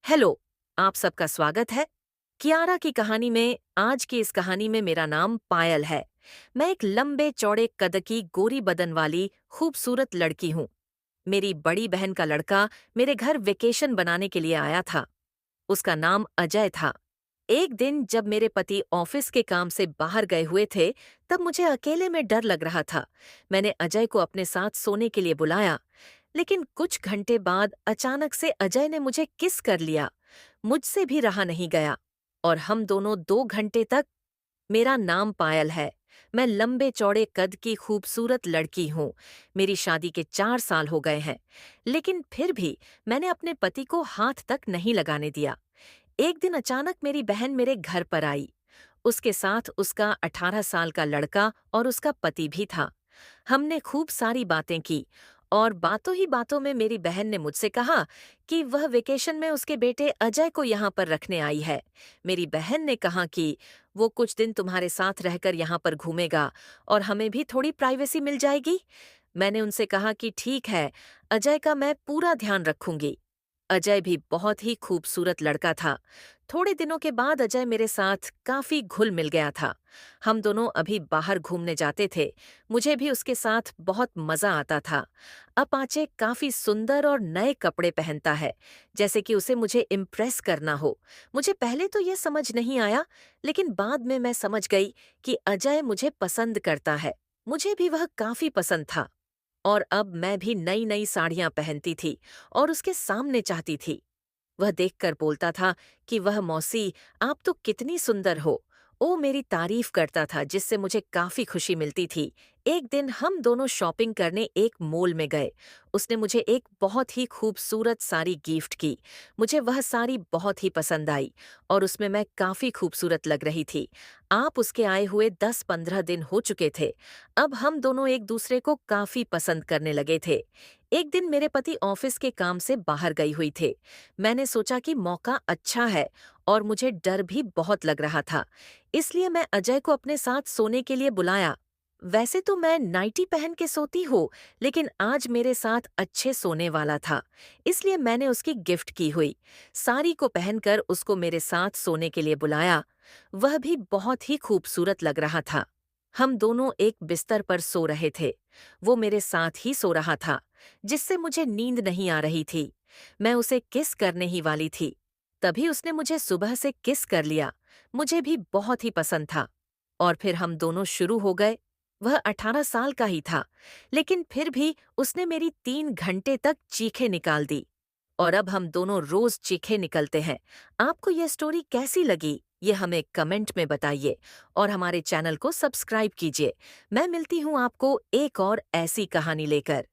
Hello, आप सबका स्वागत है। कियारा की कहानी में आज की इस कहानी में मेरा नाम पायल है। मैं एक लंबे चौड़े कद की गोरी बदन वाली खूबसूरत लड़की हूँ। मेरी बड़ी बहन का लड़का मेरे घर वेकेशन बनाने के लिए आया था। उसका नाम अजय था। एक दिन जब मेरे पति ऑफिस के काम से बाहर गए हुए थे, तब मुझे अकेले में डर लग रहा था। मैंने अजय को अपने साथ सोने के लिए बुलाया, लेकिन कुछ घंटे बाद अचानक से अजय ने मुझे किस कर लिया। मुझसे भी रहा नहीं गया और हम दोनों 2 घंटे तक। मेरा नाम पायल है। मैं लंबे चौड़े कद की खूबसूरत लड़की हूँ। मेरी शादी के 4 साल हो गए हैं, लेकिन फिर भी मैंने अपने पति को हाथ तक नहीं लगाने दिया। एक दिन अचानक मेरी बहन मेरे घर पर आई। उसके साथ उसका 18 साल का लड़का और उसका पति भी था। हमने खूब सारी बातें की और बातों ही बातों में मेरी बहन ने मुझसे कहा कि वह वेकेशन में उसके बेटे अजय को यहाँ पर रखने आई है। मेरी बहन ने कहा कि वो कुछ दिन तुम्हारे साथ रहकर यहाँ पर घूमेगा और हमें भी थोड़ी प्राइवेसी मिल जाएगी। मैंने उनसे कहा कि ठीक है, अजय का मैं पूरा ध्यान रखूंगी। अजय भी बहुत ही खूबसूरत लड़का था। थोड़े दिनों के बाद अजय मेरे साथ काफी घुल मिल गया था। हम दोनों अभी बाहर घूमने जाते थे। मुझे भी उसके साथ बहुत मजा आता था। अपाचे काफी सुंदर और नए कपड़े पहनता है, जैसे कि उसे मुझे इम्प्रेस करना हो। मुझे पहले तो यह समझ नहीं आया, लेकिन बाद में मैं समझ गई कि अजय मुझे पसंद करता है। मुझे भी वह काफी पसंद था और अब मैं भी नई नई साड़ियां पहनती थी और उसके सामने चाहती थी। वह देखकर बोलता था कि वह मौसी, आप तो कितनी सुंदर हो। ओ मेरी तारीफ करता था, जिससे मुझे काफी खुशी मिलती थी। एक दिन हम दोनों शॉपिंग करने एक मॉल में गए। उसने मुझे एक बहुत ही खूबसूरत साड़ी गिफ्ट की। मुझे वह साड़ी बहुत ही पसंद आई और उसमें मैं काफी खूबसूरत लग रही थी। आप उसके आए हुए 10-15 दिन हो चुके थे। अब हम दोनों एक दूसरे को काफी पसंद करने लगे थे। एक दिन मेरे पति ऑफिस के काम से बाहर गई हुई थे। मैंने सोचा कि मौका अच्छा है और मुझे डर भी बहुत लग रहा था, इसलिए मैं अजय को अपने साथ सोने के लिए बुलाया। वैसे तो मैं नाइटी पहन के सोती हूँ, लेकिन आज मेरे साथ अच्छे सोने वाला था, इसलिए मैंने उसकी गिफ्ट की हुई साड़ी को पहनकर उसको मेरे साथ सोने के लिए बुलाया। वह भी बहुत ही खूबसूरत लग रहा था। हम दोनों एक बिस्तर पर सो रहे थे। वो मेरे साथ ही सो रहा था, जिससे मुझे नींद नहीं आ रही थी। मैं उसे किस करने ही वाली थी, तभी उसने मुझे सुबह से किस कर लिया। मुझे भी बहुत ही पसंद था और फिर हम दोनों शुरू हो गए। वह 18 साल का ही था, लेकिन फिर भी उसने मेरी 3 घंटे तक चीखें निकाल दी और अब हम दोनों रोज चीखें निकलते हैं। आपको यह स्टोरी कैसी लगी, ये हमें कमेंट में बताइए और हमारे चैनल को सब्सक्राइब कीजिए। मैं मिलती हूँ आपको एक और ऐसी कहानी लेकर।